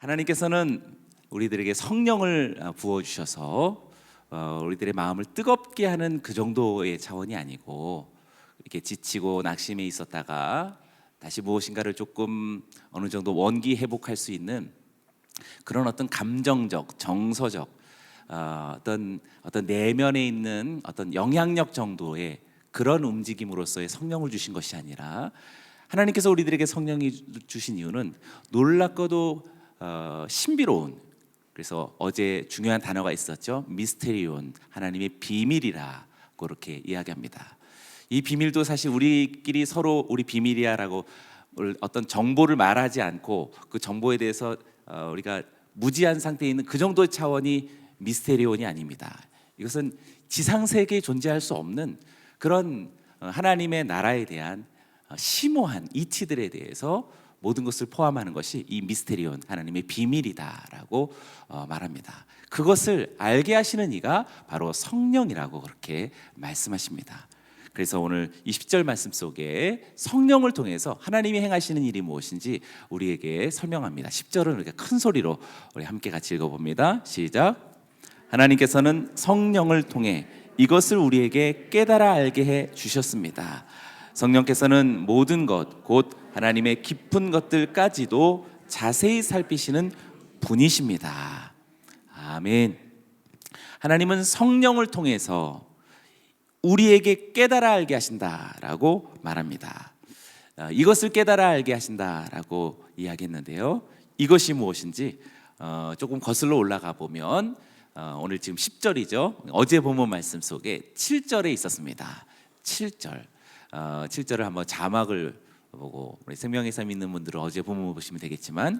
하나님께서는 우리들에게 성령을 부어주셔서 우리들의 마음을 뜨겁게 하는 그 정도의 차원이 아니고, 이렇게 지치고 낙심해 있었다가 다시 무엇인가를 조금 어느 정도 원기 회복할 수 있는 그런 어떤 감정적, 정서적 어떤 내면에 있는 어떤 영향력 정도의 그런 움직임으로서의 성령을 주신 것이 아니라, 하나님께서 우리들에게 성령이 주신 이유는 놀랍고도 신비로운, 그래서 어제 중요한 단어가 있었죠. 미스테리온, 하나님의 비밀이라고 그렇게 이야기합니다. 이 비밀도 사실 우리끼리 서로 우리 비밀이야라고 어떤 정보를 말하지 않고 그 정보에 대해서 우리가 무지한 상태에 있는 그 정도의 차원이 미스테리온이 아닙니다. 이것은 지상세계에 존재할 수 없는 그런 하나님의 나라에 대한 심오한 이치들에 대해서 모든 것을 포함하는 것이 이 미스테리온, 하나님의 비밀이다라고 말합니다. 그것을 알게 하시는 이가 바로 성령이라고 그렇게 말씀하십니다. 그래서 오늘 20절 말씀 속에 성령을 통해서 하나님이 행하시는 일이 무엇인지 우리에게 설명합니다. 10절은 우리가 큰 소리로 우리 함께 같이 읽어봅니다. 시작. 하나님께서는 성령을 통해 이것을 우리에게 깨달아 알게 해 주셨습니다. 성령께서는 모든 것, 곧 하나님의 깊은 것들까지도 자세히 살피시는 분이십니다. 아멘. 하나님은 성령을 통해서 우리에게 깨달아 알게 하신다라고 말합니다. 이것을 깨달아 알게 하신다라고 이야기했는데요. 이것이 무엇인지 조금 거슬러 올라가 보면 오늘 지금 10절이죠. 어제 본문 말씀 속에 7절에 있었습니다. 7절을 한번 자막을 보고 우리 생명의 삶 있는 분들은 어제 본문 보시면 되겠지만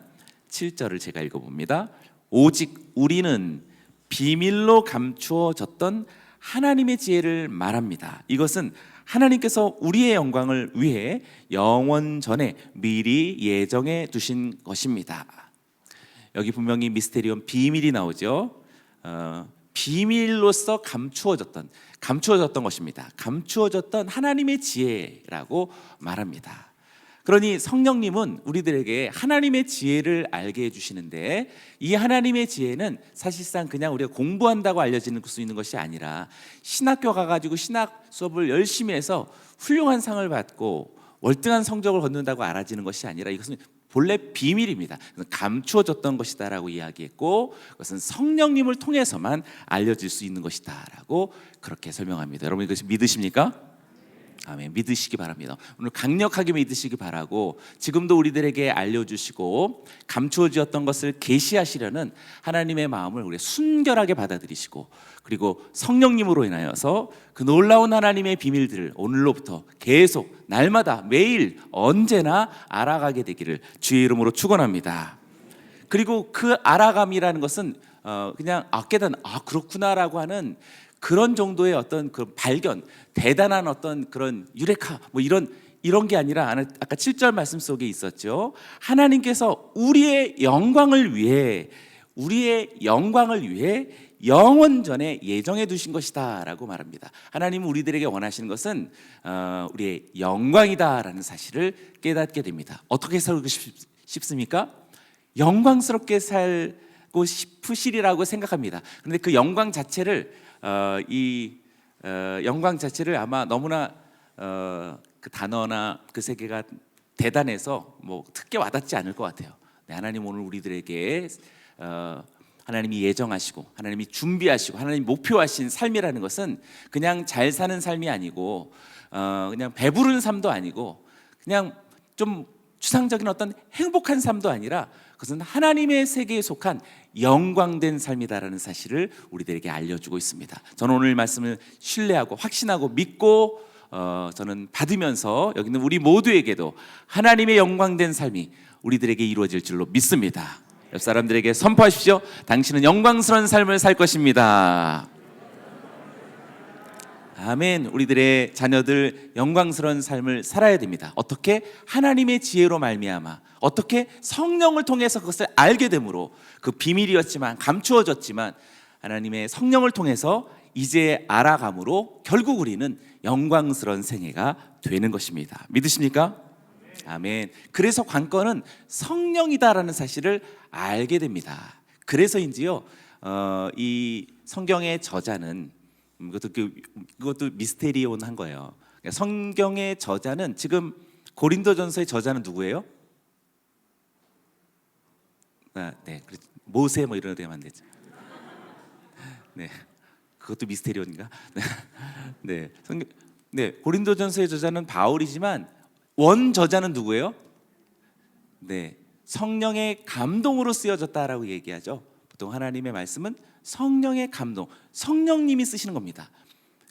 7절을 제가 읽어봅니다. 오직 우리는 비밀로 감추어졌던 하나님의 지혜를 말합니다. 이것은 하나님께서 우리의 영광을 위해 영원 전에 미리 예정해 두신 것입니다. 여기 분명히 미스테리온 비밀이 나오죠. 비밀로서 감추어졌던 것입니다. 감추어졌던 하나님의 지혜라고 말합니다. 그러니 성령님은 우리들에게 하나님의 지혜를 알게 해주시는데, 이 하나님의 지혜는 사실상 그냥 우리가 공부한다고 알려지는 수 있는 것이 아니라 신학교 가가지고 신학 수업을 열심히 해서 훌륭한 상을 받고 월등한 성적을 거둔다고 알아지는 것이 아니라 이것은 본래 비밀입니다. 감추어졌던 것이다라고 이야기했고, 그것은 성령님을 통해서만 알려질 수 있는 것이다라고 그렇게 설명합니다. 여러분 이것이 믿으십니까? 아멘. 믿으시기 바랍니다. 오늘 강력하게 믿으시기 바라고, 지금도 우리들에게 알려주시고 감추어졌던 것을 계시하시려는 하나님의 마음을 우리 순결하게 받아들이시고, 그리고 성령님으로 인하여서 그 놀라운 하나님의 비밀들을 오늘로부터 계속 날마다 매일 언제나 알아가게 되기를 주의 이름으로 축원합니다. 그리고 그 알아감이라는 것은 그냥 깨닫는 그렇구나라고 하는 그런 정도의 어떤 그 발견, 대단한 어떤 그런 유레카 뭐 이런 게 아니라, 아까 7절 말씀 속에 있었죠. 하나님께서 우리의 영광을 위해 영원 전에 예정해 두신 것이다라고 말합니다. 하나님은 우리들에게 원하시는 것은 우리의 영광이다라는 사실을 깨닫게 됩니다. 어떻게 살고 싶습니까? 영광스럽게 살고 싶으시리라고 생각합니다. 그런데 그 영광 자체를 영광 자체를 아마 너무나 그 단어나 그 세계가 대단해서 뭐 특게 와닿지 않을 것 같아요. 네, 하나님 오늘 우리들에게 하나님이 예정하시고 하나님이 준비하시고 하나님이 목표하신 삶이라는 것은 그냥 잘 사는 삶이 아니고 그냥 배부른 삶도 아니고 그냥 좀 추상적인 어떤 행복한 삶도 아니라, 그것은 하나님의 세계에 속한 영광된 삶이다라는 사실을 우리들에게 알려주고 있습니다. 저는 오늘 말씀을 신뢰하고 확신하고 믿고 저는 받으면서 여기 있는 우리 모두에게도 하나님의 영광된 삶이 우리들에게 이루어질 줄로 믿습니다. 옆 사람들에게 선포하십시오. 당신은 영광스러운 삶을 살 것입니다. 아멘. 우리들의 자녀들 영광스러운 삶을 살아야 됩니다. 어떻게? 하나님의 지혜로 말미암아, 어떻게? 성령을 통해서 그것을 알게 됨으로, 그 비밀이었지만 감추어졌지만 하나님의 성령을 통해서 이제 알아감으로 결국 우리는 영광스러운 생애가 되는 것입니다. 믿으십니까? 아멘. 그래서 관건은 성령이다라는 사실을 알게 됩니다. 그래서인지요, 이 성경의 저자는 그것도 미스테리온한 거예요. 그러니까 성경의 저자는 지금 고린도전서의 저자는 누구예요? 네, 모세 뭐 이런 데만 되죠. 네, 그것도 미스테리온인가? 네, 고린도전서의 저자는 바울이지만 원 저자는 누구예요? 네, 성령의 감동으로 쓰여졌다라고 얘기하죠. 보통 하나님의 말씀은 성령의 감동, 성령님이 쓰시는 겁니다.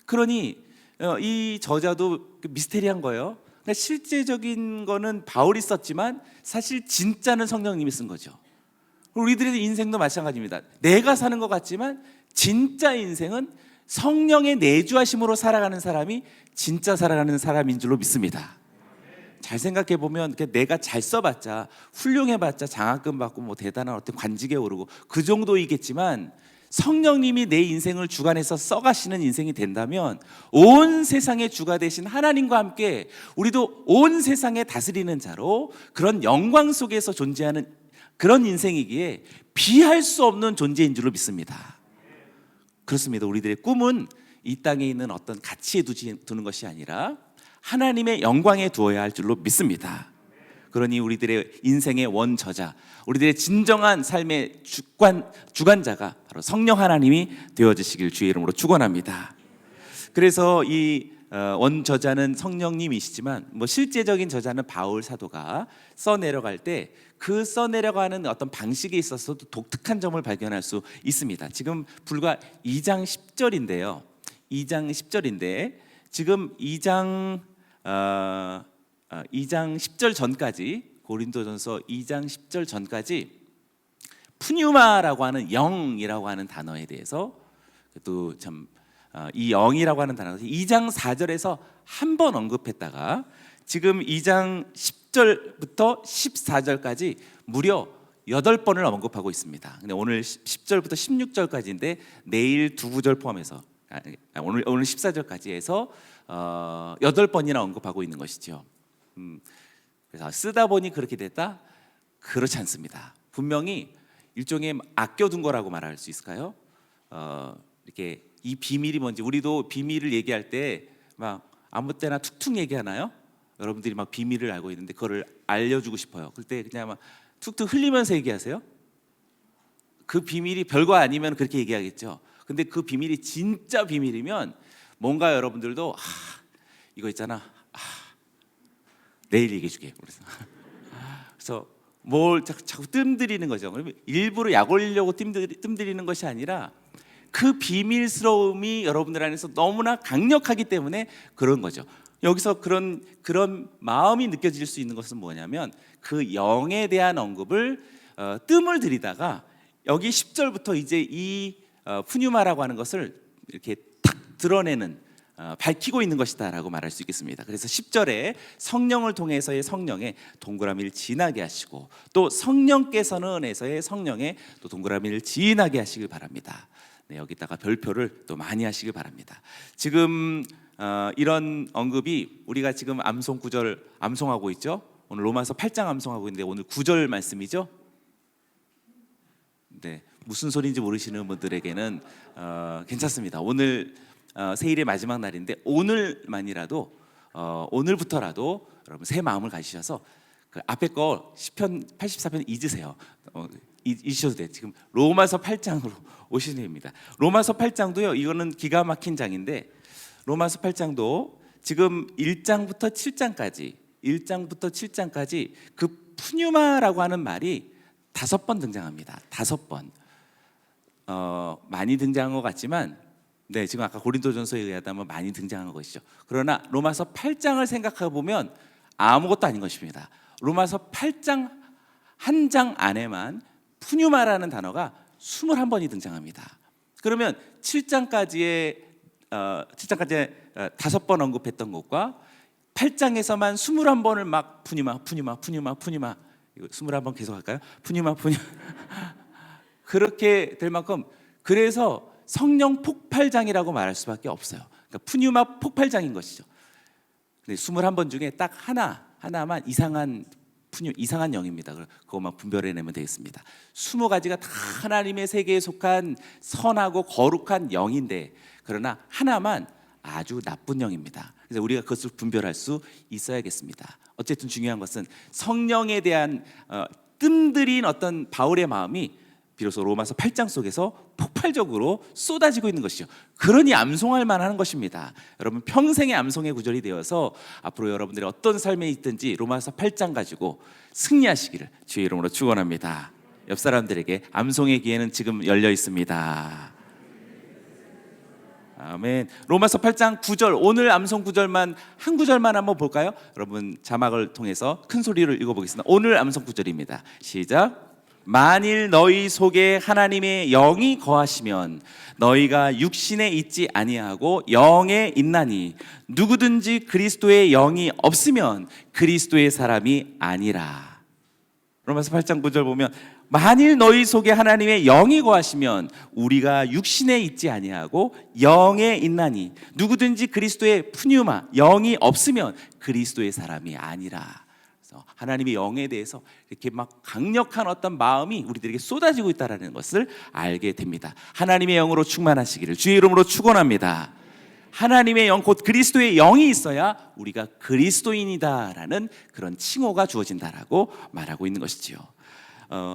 그러니 이 저자도 미스테리한 거예요. 그러니까 실제적인 거는 바울이 썼지만 사실 진짜는 성령님이 쓴 거죠. 우리들의 인생도 마찬가지입니다. 내가 사는 것 같지만 진짜 인생은 성령의 내주하심으로 살아가는 사람이 진짜 살아가는 사람인 줄로 믿습니다. 잘 생각해 보면 내가 잘 써봤자, 훌륭해봤자 장학금 받고 뭐 대단한 어떤 관직에 오르고 그 정도이겠지만, 성령님이 내 인생을 주관해서 써가시는 인생이 된다면 온 세상의 주가 되신 하나님과 함께 우리도 온 세상에 다스리는 자로 그런 영광 속에서 존재하는 그런 인생이기에 비할 수 없는 존재인 줄로 믿습니다. 그렇습니다. 우리들의 꿈은 이 땅에 있는 어떤 가치에 두는 것이 아니라 하나님의 영광에 두어야 할 줄로 믿습니다. 그러니 우리들의 인생의 원저자, 우리들의 진정한 삶의 주관자가 바로 성령 하나님이 되어주시길 주의 이름으로 축원합니다. 그래서 이 원저자는 성령님이시지만 뭐 실제적인 저자는 바울 사도가 써내려갈 때 그 써내려가는 어떤 방식에 있어서도 독특한 점을 발견할 수 있습니다. 지금 불과 2장 10절인데요. 2장 10절인데 지금 2장 10절 전까지, 고린도전서 2장 10절 전까지 푸뉴마라고 하는 영이라고 하는 단어에 대해서 또 참 이 영이라고 하는 단어가 2장 4절에서 한 번 언급했다가 지금 2장 10절부터 14절까지 무려 8번을 언급하고 있습니다. 근데 오늘 10절부터 16절까지인데 내일 두 구절 포함해서 오늘 14절까지 해서 8번이나 언급하고 있는 것이죠. 그래서 쓰다 보니 그렇게 됐다? 그렇지 않습니다. 분명히 일종의 아껴둔 거라고 말할 수 있을까요? 이렇게 이 비밀이 뭔지, 우리도 비밀을 얘기할 때 막 아무 때나 툭툭 얘기하나요? 여러분들이 막 비밀을 알고 있는데 그거를 알려주고 싶어요. 그때 그냥 막 툭툭 흘리면서 얘기하세요? 그 비밀이 별거 아니면 그렇게 얘기하겠죠. 근데 그 비밀이 진짜 비밀이면 뭔가 여러분들도 이거 있잖아, 내일 얘기해 주게. 그래서 뭘 자꾸 뜸들이는 거죠. 그러면 일부러 약 올리려고 뜸들이는 것이 아니라 그 비밀스러움이 여러분들 안에서 너무나 강력하기 때문에 그런 거죠. 여기서 그런 마음이 느껴질 수 있는 것은 뭐냐면 그 영에 대한 언급을 뜸을 들이다가 여기 10절부터 이제 이 푸뉴마라고 하는 것을 이렇게 탁 드러내는, 밝히고 있는 것이다라고 말할 수 있겠습니다. 그래서 10절에 성령을 통해서의 성령에 동그라미를 지나게 하시고, 또 성령께서는에서의 성령에 또 동그라미를 지나게 하시길 바랍니다. 네, 여기다가 별표를 또 많이 하시길 바랍니다. 지금 이런 언급이 우리가 지금 암송 9절 암송하고 있죠. 오늘 로마서 8장 암송하고 있는데 오늘 9절 말씀이죠. 네, 무슨 소리인지 모르시는 분들에게는 괜찮습니다. 오늘 세일의 마지막 날인데 오늘만이라도 오늘부터라도 여러분 새 마음을 가지셔서 그 앞에 거 시편 84편 잊으세요. 잊으셔도 돼요. 지금 로마서 8장으로 오시면 됩니다. 로마서 8장도요. 이거는 기가 막힌 장인데 로마서 8장도 지금 1장부터 7장까지 그 푸뉴마라고 하는 말이 5번 등장합니다. 5번. 많이 등장한 것 같지만 네, 지금 아까 고린도전서에 의하다면 많이 등장한 것이죠. 그러나 로마서 8장을 생각해 보면 아무것도 아닌 것입니다. 로마서 8장 한 장 안에만 푸뉴마라는 단어가 21번이 등장합니다. 그러면 7장까지의 5번 언급했던 것과 8장에서만 21번을 막 푸뉴마 이거 21번 계속 할까요? 푸뉴마 그렇게 될 만큼, 그래서 성령 폭발장이라고 말할 수밖에 없어요. 그러니까 푸뉴마 폭발장인 것이죠. 21번 중에 딱 하나만 이상한 영입니다. 그것만 분별해내면 되겠습니다. 20가지가 다 하나님의 세계에 속한 선하고 거룩한 영인데, 그러나 하나만 아주 나쁜 영입니다. 그래서 우리가 그것을 분별할 수 있어야겠습니다. 어쨌든 중요한 것은 성령에 대한 뜸들인 어떤 바울의 마음이 비로소 로마서 8장 속에서 폭발적으로 쏟아지고 있는 것이죠. 그러니 암송할 만한 것입니다. 여러분, 평생의 암송의 구절이 되어서 앞으로 여러분들이 어떤 삶에 있든지 로마서 8장 가지고 승리하시기를 주의 이름으로 축원합니다. 옆 사람들에게 암송의 기회는 지금 열려 있습니다. 아멘. 로마서 8장 9절, 오늘 암송 구절만 한 구절만 한번 볼까요? 여러분, 자막을 통해서 큰 소리로 읽어보겠습니다. 오늘 암송 구절입니다. 시작. 만일 너희 속에 하나님의 영이 거하시면 너희가 육신에 있지 아니하고 영에 있나니 누구든지 그리스도의 영이 없으면 그리스도의 사람이 아니라. 로마서 8장 9절 보면 만일 너희 속에 하나님의 영이 거하시면 우리가 육신에 있지 아니하고 영에 있나니 누구든지 그리스도의 푸뉴마 영이 없으면 그리스도의 사람이 아니라. 하나님의 영에 대해서 이렇게 막 강력한 어떤 마음이 우리들에게 쏟아지고 있다는 것을 알게 됩니다. 하나님의 영으로 충만하시기를 주의 이름으로 축원합니다. 하나님의 영, 곧 그리스도의 영이 있어야 우리가 그리스도인이다라는 그런 칭호가 주어진다라고 말하고 있는 것이지요.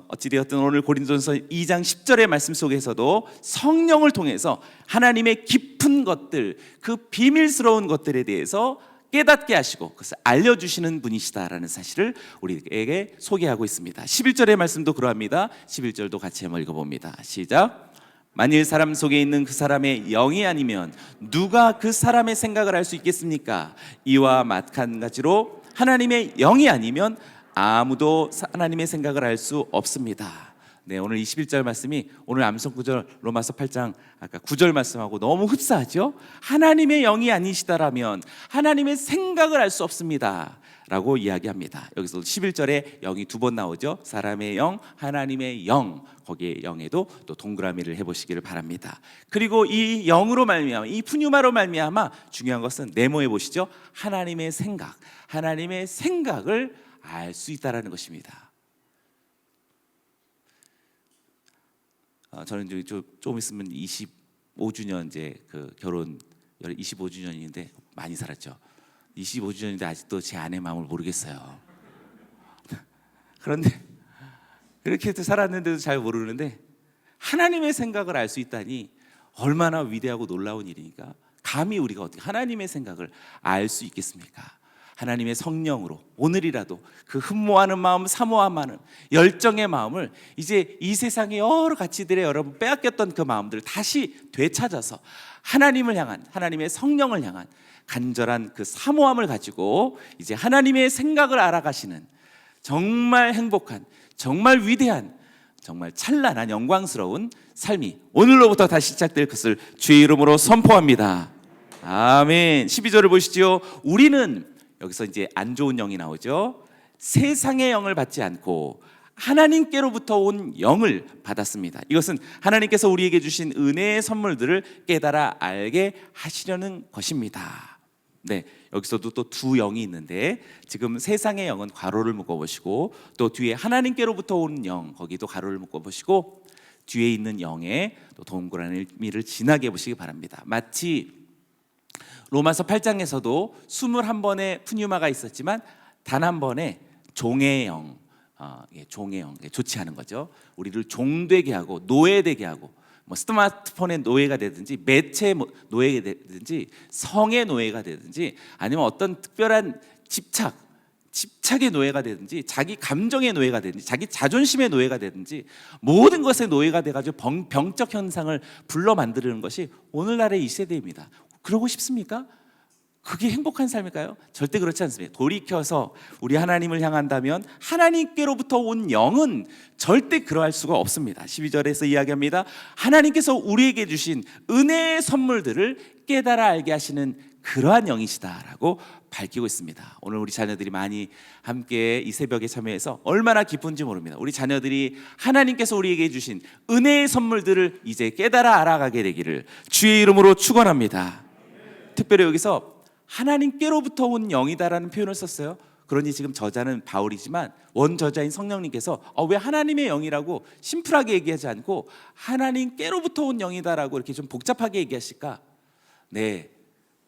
어찌되었든 오늘 고린도전서 2장 10절의 말씀 속에서도 성령을 통해서 하나님의 깊은 것들, 그 비밀스러운 것들에 대해서 깨닫게 하시고 그것을 알려주시는 분이시다라는 사실을 우리에게 소개하고 있습니다. 11절의 말씀도 그러합니다. 11절도 같이 한번 읽어봅니다. 시작. 만일 사람 속에 있는 그 사람의 영이 아니면 누가 그 사람의 생각을 알 수 있겠습니까? 이와 마찬가지로 하나님의 영이 아니면 아무도 하나님의 생각을 알 수 없습니다. 네, 오늘 21절 말씀이 오늘 암송 구절 로마서 8장 아까 9절 말씀하고 너무 흡사하죠? 하나님의 영이 아니시다라면 하나님의 생각을 알 수 없습니다 라고 이야기합니다. 여기서 11절에 영이 두 번 나오죠. 사람의 영, 하나님의 영, 거기에 영에도 또 동그라미를 해보시기를 바랍니다. 그리고 이 영으로 말미암아, 이 푸뉴마로 말미암아 중요한 것은 네모해 보시죠. 하나님의 생각, 하나님의 생각을 알 수 있다라는 것입니다. 저는 좀 있으면 25주년 이제 그 결혼 25주년인데 많이 살았죠. 25주년인데 아직도 제 아내 마음을 모르겠어요. 그런데 그렇게 살았는데도 잘 모르는데 하나님의 생각을 알 수 있다니 얼마나 위대하고 놀라운 일이니까 감히 우리가 어떻게 하나님의 생각을 알 수 있겠습니까? 하나님의 성령으로 오늘이라도 그 흠모하는 마음, 사모함하는 열정의 마음을 이제 이 세상의 여러 가치들에 여러분 빼앗겼던 그 마음들을 다시 되찾아서 하나님을 향한, 하나님의 성령을 향한 간절한 그 사모함을 가지고 이제 하나님의 생각을 알아가시는 정말 행복한, 정말 위대한, 정말 찬란한 영광스러운 삶이 오늘로부터 다시 시작될 것을 주의 이름으로 선포합니다. 아멘. 12절을 보시죠. 우리는 여기서 이제 안 좋은 영이 나오죠. 세상의 영을 받지 않고 하나님께로부터 온 영을 받았습니다. 이것은 하나님께서 우리에게 주신 은혜의 선물들을 깨달아 알게 하시려는 것입니다. 네, 여기서도 또 두 영이 있는데 지금 세상의 영은 괄호를 묶어보시고 또 뒤에 하나님께로부터 온 영, 거기도 괄호를 묶어보시고 뒤에 있는 영의 또 동그라미를 진하게 보시기 바랍니다. 마치 로마서 8장에서도 21번의 푸뉴마가 있었지만 단 한 번의 종의 영, 종의 영, 좋지 않은 거죠. 우리를 종되게 하고 노예되게 하고 뭐 스마트폰의 노예가 되든지 매체의 노예가 되든지 성의 노예가 되든지 아니면 어떤 특별한 집착의 노예가 되든지 자기 감정의 노예가 되든지 자기 자존심의 노예가 되든지 모든 것의 노예가 돼가지고 병적 현상을 불러 만드는 것이 오늘날의 이 세대입니다. 그러고 싶습니까? 그게 행복한 삶일까요? 절대 그렇지 않습니다. 돌이켜서 우리 하나님을 향한다면 하나님께로부터 온 영은 절대 그러할 수가 없습니다. 12절에서 이야기합니다. 하나님께서 우리에게 주신 은혜의 선물들을 깨달아 알게 하시는 그러한 영이시다라고 밝히고 있습니다. 오늘 우리 자녀들이 많이 함께 이 새벽에 참여해서 얼마나 기쁜지 모릅니다. 우리 자녀들이 하나님께서 우리에게 주신 은혜의 선물들을 이제 깨달아 알아가게 되기를 주의 이름으로 축원합니다. 특별히 여기서 하나님께로부터 온 영이다라는 표현을 썼어요. 그러니 지금 저자는 바울이지만 원저자인 성령님께서 왜 하나님의 영이라고 심플하게 얘기하지 않고 하나님께로부터 온 영이다라고 이렇게 좀 복잡하게 얘기하실까? 네,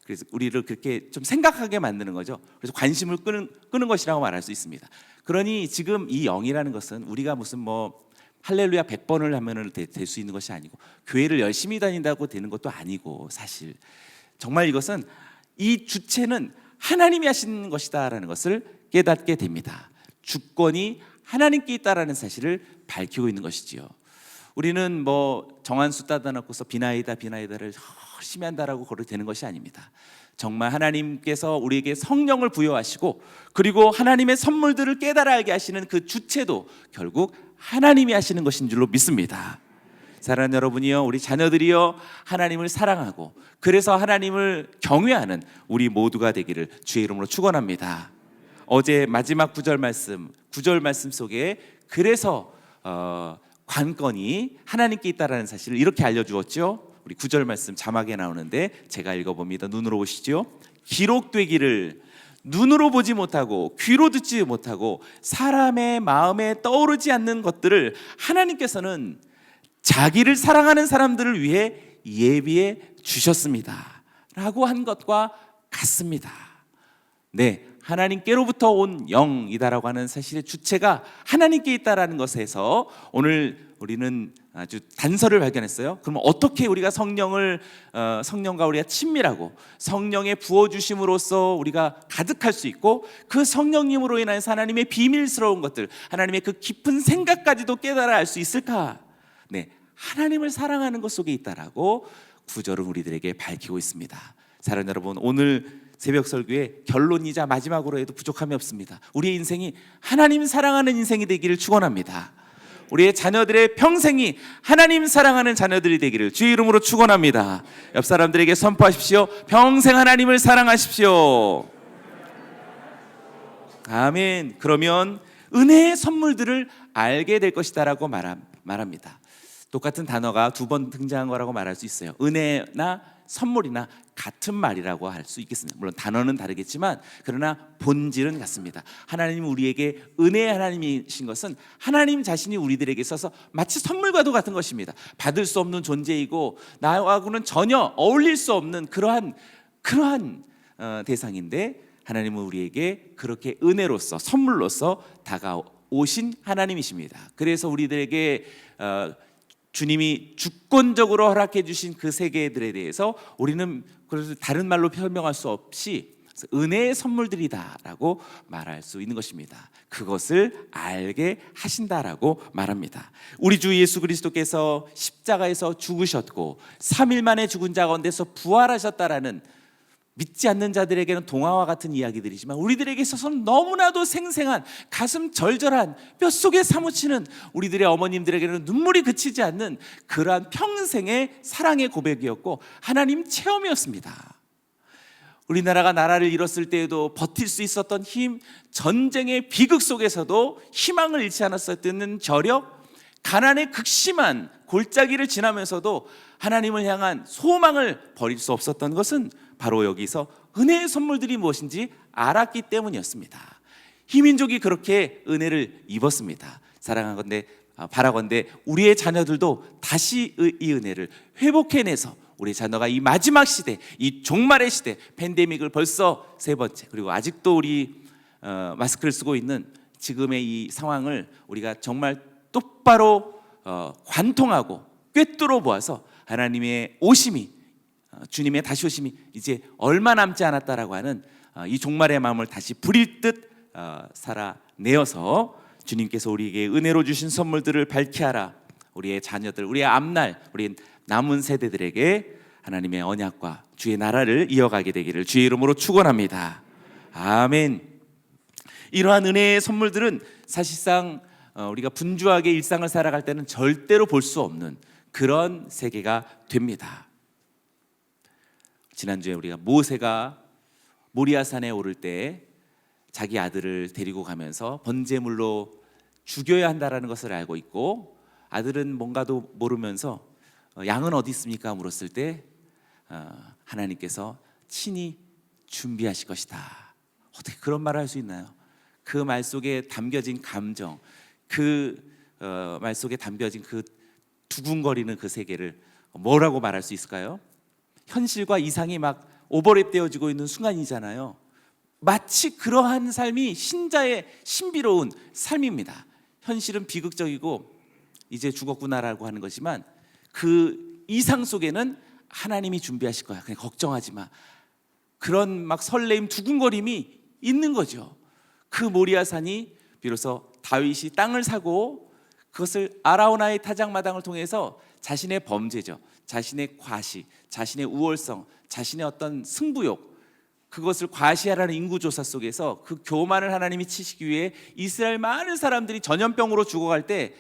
그래서 우리를 그렇게 좀 생각하게 만드는 거죠. 그래서 관심을 끄는 것이라고 말할 수 있습니다. 그러니 지금 이 영이라는 것은 우리가 무슨 할렐루야 100번을 하면은 될 수 있는 것이 아니고 교회를 열심히 다닌다고 되는 것도 아니고, 사실 정말 이것은 이 주체는 하나님이 하시는 것이다라는 것을 깨닫게 됩니다. 주권이 하나님께 있다라는 사실을 밝히고 있는 것이지요. 우리는 정한 수 따다 놓고서 비나이다를 열심히 한다라고 그렇게 되는 것이 아닙니다. 정말 하나님께서 우리에게 성령을 부여하시고 그리고 하나님의 선물들을 깨달아 알게 하시는 그 주체도 결국 하나님이 하시는 것인 줄로 믿습니다. 사랑하는 여러분이요, 우리 자녀들이요, 하나님을 사랑하고 그래서 하나님을 경외하는 우리 모두가 되기를 주의 이름으로 축원합니다. 어제 마지막 9절 말씀 속에 그래서 관건이 하나님께 있다라는 사실을 이렇게 알려주었죠. 우리 9절 말씀 자막에 나오는데 제가 읽어봅니다. 눈으로 보시죠. 기록되기를 눈으로 보지 못하고 귀로 듣지 못하고 사람의 마음에 떠오르지 않는 것들을 하나님께서는 자기를 사랑하는 사람들을 위해 예비해 주셨습니다 라고 한 것과 같습니다. 네, 하나님께로부터 온 영이다라고 하는 사실의 주체가 하나님께 있다라는 것에서 오늘 우리는 아주 단서를 발견했어요. 그러면 어떻게 우리가 성령과 우리가 친밀하고 성령의 부어주심으로써 우리가 가득할 수 있고 그 성령님으로 인해서 하나님의 비밀스러운 것들, 하나님의 그 깊은 생각까지도 깨달아 알 수 있을까? 네, 하나님을 사랑하는 것 속에 있다라고 구절은 우리들에게 밝히고 있습니다. 사랑하는 여러분, 오늘 새벽 설교의 결론이자 마지막으로 해도 부족함이 없습니다. 우리의 인생이 하나님 사랑하는 인생이 되기를 축원합니다. 우리의 자녀들의 평생이 하나님 사랑하는 자녀들이 되기를 주의 이름으로 축원합니다. 옆 사람들에게 선포하십시오. 평생 하나님을 사랑하십시오. 아멘. 그러면 은혜의 선물들을 알게 될 것이다라고 말합니다. 똑같은 단어가 두 번 등장한 거라고 말할 수 있어요. 은혜나 선물이나 같은 말이라고 할 수 있겠습니다. 물론 단어는 다르겠지만 그러나 본질은 같습니다. 하나님이 우리에게 은혜의 하나님이신 것은 하나님 자신이 우리들에게 있어서 마치 선물과도 같은 것입니다. 받을 수 없는 존재이고 나하고는 전혀 어울릴 수 없는 그러한 대상인데 하나님은 우리에게 그렇게 은혜로서 선물로서 다가오신 하나님이십니다. 그래서 우리들에게 주님이 주권적으로 허락해 주신 그 세계들에 대해서 우리는 그래서 다른 말로 설명할 수 없이 은혜의 선물들이다라고 말할 수 있는 것입니다. 그것을 알게 하신다라고 말합니다. 우리 주 예수 그리스도께서 십자가에서 죽으셨고 3일 만에 죽은 자 가운데서 부활하셨다라는 믿지 않는 자들에게는 동화와 같은 이야기들이지만 우리들에게 있어서는 너무나도 생생한 가슴 절절한 뼛속에 사무치는 우리들의 어머님들에게는 눈물이 그치지 않는 그러한 평생의 사랑의 고백이었고 하나님 체험이었습니다. 우리나라가 나라를 잃었을 때에도 버틸 수 있었던 힘, 전쟁의 비극 속에서도 희망을 잃지 않았었던 저력, 가난의 극심한 골짜기를 지나면서도 하나님을 향한 소망을 버릴 수 없었던 것은 바로 여기서 은혜의 선물들이 무엇인지 알았기 때문이었습니다. 희민족이 그렇게 은혜를 입었습니다. 바라건대 우리의 자녀들도 다시 이 은혜를 회복해내서 우리 자녀가 이 마지막 시대, 이 종말의 시대, 팬데믹을 벌써 3번째, 그리고 아직도 우리 마스크를 쓰고 있는 지금의 이 상황을 우리가 정말 똑바로 관통하고 꿰뚫어 보아서 하나님의 오심이, 주님의 다시 오심이 이제 얼마 남지 않았다라고 하는 이 종말의 마음을 다시 부릴 듯 살아내어서 주님께서 우리에게 은혜로 주신 선물들을 밝히하라. 우리의 자녀들, 우리의 앞날, 우리 남은 세대들에게 하나님의 언약과 주의 나라를 이어가게 되기를 주의 이름으로 축원합니다. 아멘. 이러한 은혜의 선물들은 사실상 우리가 분주하게 일상을 살아갈 때는 절대로 볼 수 없는 그런 세계가 됩니다. 지난주에 우리가 모세가 모리아산에 오를 때 자기 아들을 데리고 가면서 번제물로 죽여야 한다라는 것을 알고 있고 아들은 뭔가도 모르면서 양은 어디 있습니까? 물었을 때 하나님께서 친히 준비하실 것이다. 어떻게 그런 말을 할 수 있나요? 그 말 속에 담겨진 감정, 그 말 속에 담겨진 그 두근거리는 그 세계를 뭐라고 말할 수 있을까요? 현실과 이상이 막 오버랩되어지고 있는 순간이잖아요. 마치 그러한 삶이 신자의 신비로운 삶입니다. 현실은 비극적이고 이제 죽었구나라고 하는 거지만 그 이상 속에는 하나님이 준비하실 거야. 그냥 걱정하지 마. 그런 막 설레임, 두근거림이 있는 거죠. 그 모리아산이 비로소 다윗이 땅을 사고 그것을 아라우나의 타작마당을 통해서 자신의 범죄죠, 자신의 과시, 자신의 우월성, 자신의 어떤 승부욕, 그것을 과시하라는 인구조사 속에서 그 교만을 하나님이 치시기 위해 이스라엘 많은 사람들이 전염병으로 죽어갈 때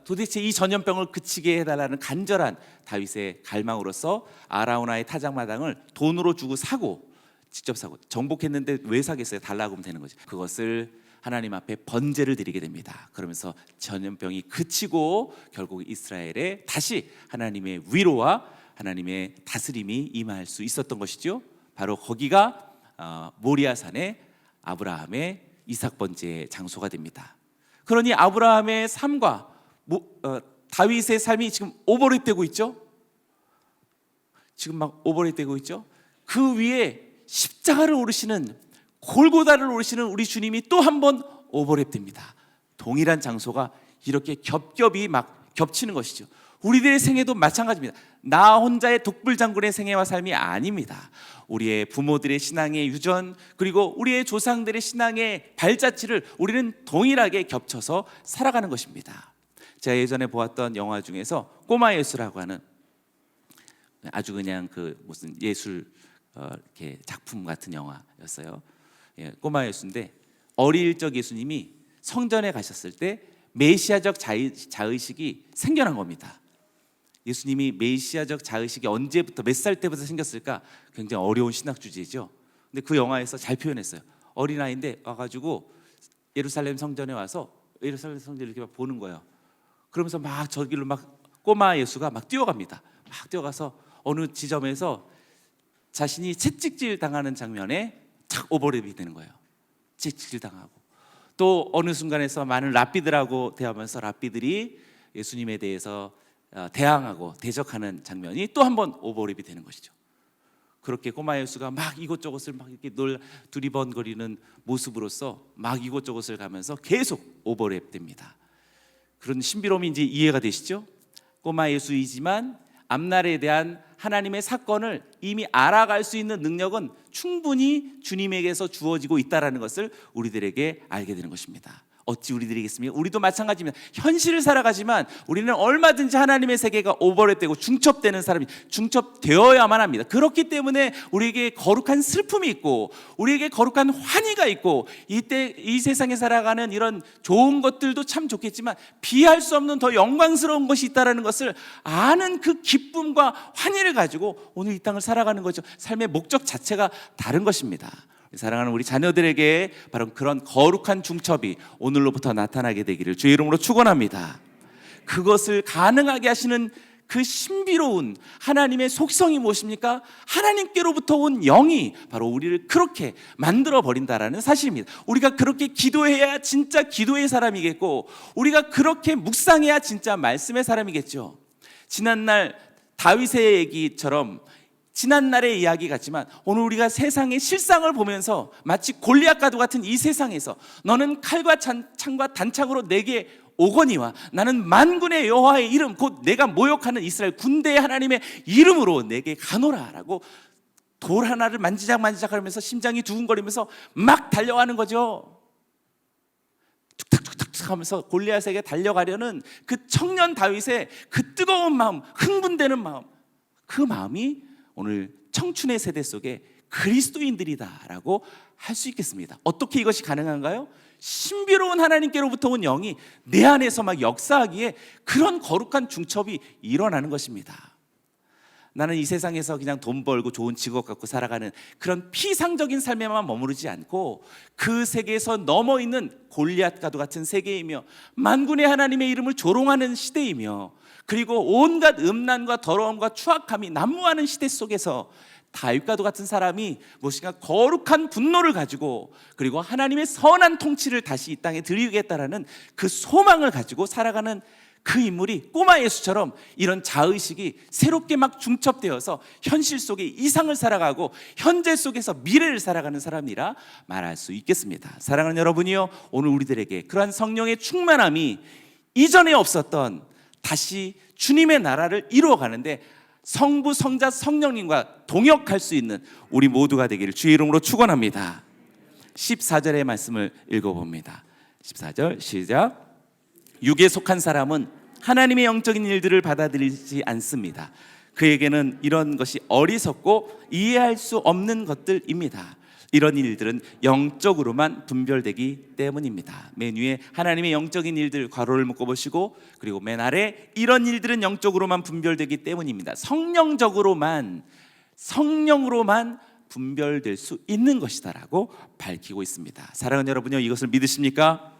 도대체 이 전염병을 그치게 해달라는 간절한 다윗의 갈망으로서 아라우나의 타작마당을 돈으로 주고 사고, 직접 사고, 정복했는데 왜 사겠어요? 달라고 하면 되는 거죠. 그것을 하나님 앞에 번제를 드리게 됩니다. 그러면서 전염병이 그치고 결국 이스라엘에 다시 하나님의 위로와 하나님의 다스림이 임할 수 있었던 것이죠. 바로 거기가 모리아산의 아브라함의 이삭 번제의 장소가 됩니다. 그러니 아브라함의 삶과 다윗의 삶이 지금 오버랩되고 있죠. 지금 막 오버랩되고 있죠. 그 위에 십자가를 오르시는, 골고다를 오르시는 우리 주님이 또 한 번 오버랩됩니다. 동일한 장소가 이렇게 겹겹이 막 겹치는 것이죠. 우리들의 생애도 마찬가지입니다. 나 혼자의 독불장군의 생애와 삶이 아닙니다. 우리의 부모들의 신앙의 유전, 그리고 우리의 조상들의 신앙의 발자취를 우리는 동일하게 겹쳐서 살아가는 것입니다. 제가 예전에 보았던 영화 중에서 꼬마 예수라고 하는 아주 그냥 그 무슨 예술 이렇게 작품 같은 영화였어요. 꼬마 예수인데 어릴 적 예수님이 성전에 가셨을 때 메시아적 자의식이 생겨난 겁니다. 예수님이 메시아적 자의식이 언제부터, 몇 살 때부터 생겼을까? 굉장히 어려운 신학 주제죠. 근데 그 영화에서 잘 표현했어요. 어린아이인데 와가지고 예루살렘 성전에 와서 예루살렘 성전을 이렇게 막 보는 거예요. 그러면서 막 저길로 막 꼬마 예수가 막 뛰어갑니다. 막 뛰어가서 어느 지점에서 자신이 채찍질 당하는 장면에 착 오버랩이 되는 거예요. 채찍질 당하고, 또 어느 순간에서 많은 랍비들하고 대하면서 랍비들이 예수님에 대해서 대항하고 대적하는 장면이 또 한 번 오버랩이 되는 것이죠. 그렇게 꼬마 예수가 막 이곳저곳을 막 이렇게 두리번거리는 모습으로서 막 이곳저곳을 가면서 계속 오버랩 됩니다. 그런 신비로움이 이제 이해가 되시죠? 꼬마 예수이지만 앞날에 대한 하나님의 사건을 이미 알아갈 수 있는 능력은 충분히 주님에게서 주어지고 있다는 것을 우리들에게 알게 되는 것입니다. 어찌 우리들이겠습니까? 우리도 마찬가지입니다. 현실을 살아가지만 우리는 얼마든지 하나님의 세계가 오버랩되고 중첩되는 사람이 중첩되어야만 합니다. 그렇기 때문에 우리에게 거룩한 슬픔이 있고 우리에게 거룩한 환희가 있고, 이때 이 세상에 살아가는 이런 좋은 것들도 참 좋겠지만 비할 수 없는 더 영광스러운 것이 있다는 것을 아는 그 기쁨과 환희를 가지고 오늘 이 땅을 살아가는 거죠. 삶의 목적 자체가 다른 것입니다. 사랑하는 우리 자녀들에게 바로 그런 거룩한 중첩이 오늘로부터 나타나게 되기를 주의 이름으로 축원합니다. 그것을 가능하게 하시는 그 신비로운 하나님의 속성이 무엇입니까? 하나님께로부터 온 영이 바로 우리를 그렇게 만들어 버린다라는 사실입니다. 우리가 그렇게 기도해야 진짜 기도의 사람이겠고, 우리가 그렇게 묵상해야 진짜 말씀의 사람이겠죠. 지난날 다윗의 얘기처럼 지난날의 이야기 같지만 오늘 우리가 세상의 실상을 보면서 마치 골리앗과도 같은 이 세상에서 너는 칼과 창과 단창으로 내게 오거니와 나는 만군의 여호와의 이름 곧 내가 모욕하는 이스라엘 군대의 하나님의 이름으로 내게 가노라 라고 돌 하나를 만지작 하면서 심장이 두근거리면서 막 달려가는 거죠. 툭탁툭탁 하면서 골리앗에게 달려가려는 그 청년 다윗의 그 뜨거운 마음, 흥분되는 마음, 그 마음이 오늘 청춘의 세대 속에 그리스도인들이다라고 할 수 있겠습니다. 어떻게 이것이 가능한가요? 신비로운 하나님께로부터 온 영이 내 안에서 막 역사하기에 그런 거룩한 중첩이 일어나는 것입니다. 나는 이 세상에서 그냥 돈 벌고 좋은 직업 갖고 살아가는 그런 피상적인 삶에만 머무르지 않고 그 세계에서 넘어 있는 골리앗과도 같은 세계이며 만군의 하나님의 이름을 조롱하는 시대이며 그리고 온갖 음란과 더러움과 추악함이 난무하는 시대 속에서 다윗과도 같은 사람이 무엇인가 거룩한 분노를 가지고 그리고 하나님의 선한 통치를 다시 이 땅에 드리겠다라는 그 소망을 가지고 살아가는 그 인물이 꼬마 예수처럼 이런 자의식이 새롭게 막 중첩되어서 현실 속에 이상을 살아가고 현재 속에서 미래를 살아가는 사람이라 말할 수 있겠습니다. 사랑하는 여러분이요, 오늘 우리들에게 그러한 성령의 충만함이 이전에 없었던 다시 주님의 나라를 이루어가는데 성부, 성자, 성령님과 동역할 수 있는 우리 모두가 되기를 주의 이름으로 축원합니다. 14절의 말씀을 읽어봅니다. 14절 시작. 육에 속한 사람은 하나님의 영적인 일들을 받아들이지 않습니다. 그에게는 이런 것이 어리석고 이해할 수 없는 것들입니다. 이런 일들은 영적으로만 분별되기 때문입니다. 맨 위에 하나님의 영적인 일들 괄호를 묶어보시고, 그리고 맨 아래 이런 일들은 영적으로만 분별되기 때문입니다. 성령으로만 분별될 수 있는 것이다라고 밝히고 있습니다. 사랑하는 여러분요, 이것을 믿으십니까?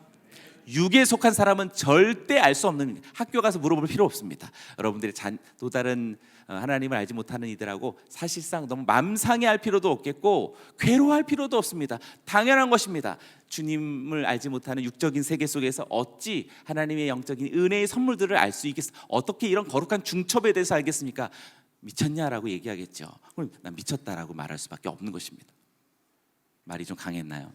육에 속한 사람은 절대 알 수 없는, 학교 가서 물어볼 필요 없습니다. 여러분들이 또 다른 하나님을 알지 못하는 이들하고 사실상 너무 맘상해할 필요도 없겠고 괴로워할 필요도 없습니다. 당연한 것입니다. 주님을 알지 못하는 육적인 세계 속에서 어찌 하나님의 영적인 은혜의 선물들을 알 수 있겠습니까? 어떻게 이런 거룩한 중첩에 대해서 알겠습니까? 미쳤냐라고 얘기하겠죠. 그럼 난 미쳤다라고 말할 수밖에 없는 것입니다. 말이 좀 강했나요?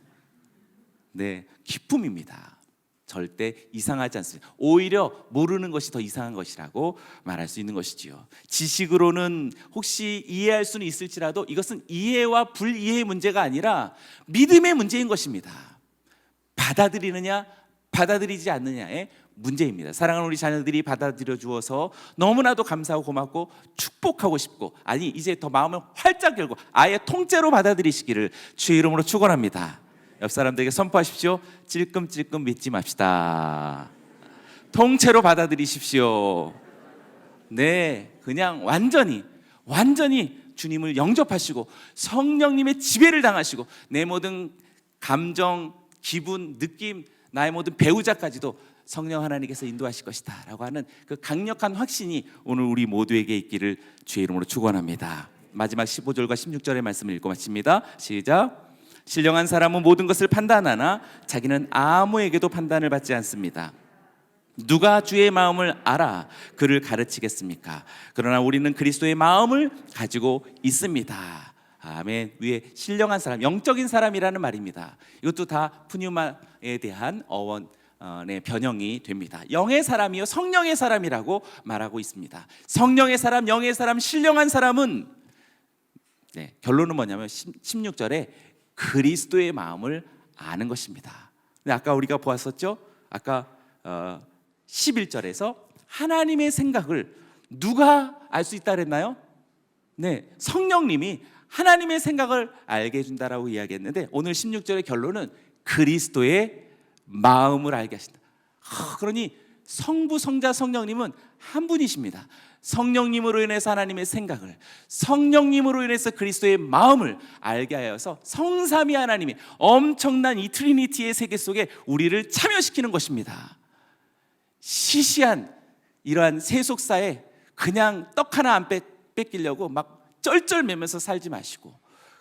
네, 기쁨입니다. 절대 이상하지 않습니다. 오히려 모르는 것이 더 이상한 것이라고 말할 수 있는 것이지요. 지식으로는 혹시 이해할 수는 있을지라도 이것은 이해와 불이해의 문제가 아니라 믿음의 문제인 것입니다. 받아들이느냐 받아들이지 않느냐의 문제입니다. 사랑하는 우리 자녀들이 받아들여 주어서 너무나도 감사하고 고맙고 축복하고 싶고, 아니 이제 더 마음을 활짝 열고 아예 통째로 받아들이시기를 주의 이름으로 축원합니다. 옆 사람들에게 선포하십시오. 찔끔찔끔 믿지 맙시다. 통째로 받아들이십시오. 네, 그냥 완전히 주님을 영접하시고 성령님의 지배를 당하시고 내 모든 감정, 기분, 느낌, 나의 모든 배우자까지도 성령 하나님께서 인도하실 것이다 라고 하는 그 강력한 확신이 오늘 우리 모두에게 있기를 주의 이름으로 축원합니다. 마지막 15절과 16절의 말씀을 읽고 마칩니다. 시작. 신령한 사람은 모든 것을 판단하나 자기는 아무에게도 판단을 받지 않습니다. 누가 주의 마음을 알아 그를 가르치겠습니까? 그러나 우리는 그리스도의 마음을 가지고 있습니다. 아멘. 위에 신령한 사람, 영적인 사람이라는 말입니다. 이것도 다 푸뉴마에 대한 어원의 변형이 됩니다. 영의 사람이요 성령의 사람이라고 말하고 있습니다. 성령의 사람, 영의 사람, 신령한 사람은 결론은 뭐냐면 16절에 그리스도의 마음을 아는 것입니다. 근데 아까 우리가 보았었죠? 아까 11절에서 하나님의 생각을 누가 알 수 있다 그랬나요? 네, 성령님이 하나님의 생각을 알게 해준다라고 이야기했는데 오늘 16절의 결론은 그리스도의 마음을 알게 하신다. 그러니 성부, 성자, 성령님은 한 분이십니다. 성령님으로 인해서 하나님의 생각을, 성령님으로 인해서 그리스도의 마음을 알게 하여서 성삼위 하나님의 엄청난 이 트리니티의 세계 속에 우리를 참여시키는 것입니다. 시시한 이러한 세속사에 그냥 떡 하나 안 뺏기려고 막 쩔쩔매면서 살지 마시고,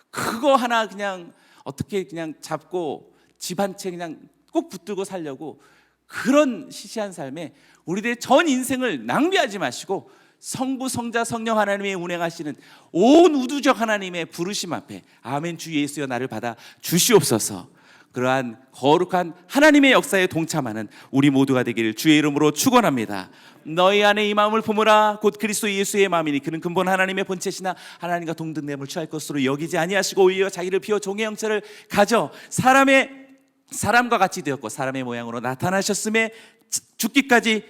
그거 하나 그냥 어떻게 그냥 잡고 집 한 채 그냥 꼭 붙들고 살려고 그런 시시한 삶에 우리들의 전 인생을 낭비하지 마시고 성부, 성자, 성령 하나님의 운행하시는 온 우주적 하나님의 부르심 앞에 아멘 주 예수여 나를 받아 주시옵소서, 그러한 거룩한 하나님의 역사에 동참하는 우리 모두가 되기를 주의 이름으로 축원합니다. 너희 안에 이 마음을 품으라 곧 그리스도 예수의 마음이니 그는 근본 하나님의 본체시나 하나님과 동등됨을 취할 것으로 여기지 아니하시고 오히려 자기를 비워 종의 형체를 가져 사람과 같이 되었고 사람의 모양으로 나타나셨음에 죽기까지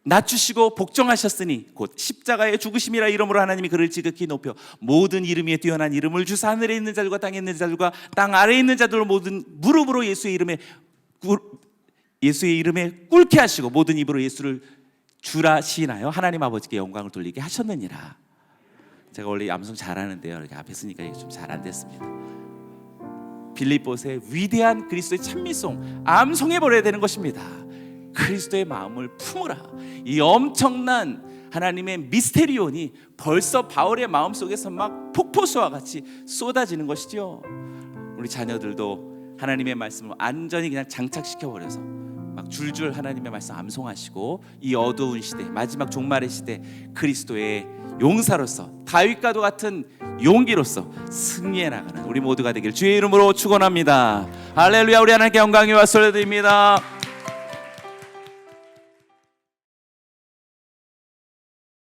낮추시고 복종하셨으니 곧 십자가의 죽으심이라 이름으로 하나님이 그를 지극히 높여 모든 이름 위에 뛰어난 이름을 주사 하늘에 있는 자들과 땅에 있는 자들과 땅 아래에 있는 자들 모든 무릎으로 예수의 이름에 꿇게 하시고 모든 입으로 예수를 주라 시인하여 하나님 아버지께 영광을 돌리게 하셨느니라. 제가 원래 암송 잘하는데요, 이렇게 앞에 쓰니까 이게 좀 잘 안 됐습니다. 빌립보서의 위대한 그리스도의 찬미송 암송해 버려야 되는 것입니다. 그리스도의 마음을 품으라. 이 엄청난 하나님의 미스테리온이 벌써 바울의 마음속에서 막 폭포수와 같이 쏟아지는 것이죠. 우리 자녀들도 하나님의 말씀을 완전히 그냥 장착시켜 버려서 막 줄줄 하나님의 말씀 암송하시고 이 어두운 시대, 마지막 종말의 시대 그리스도의 용사로서 다윗과도 같은 용기로서 승리해 나가는 우리 모두가 되길 주의 이름으로 축원합니다. 할렐루야. 우리 하나님께 영광이 왔소를 드립니다.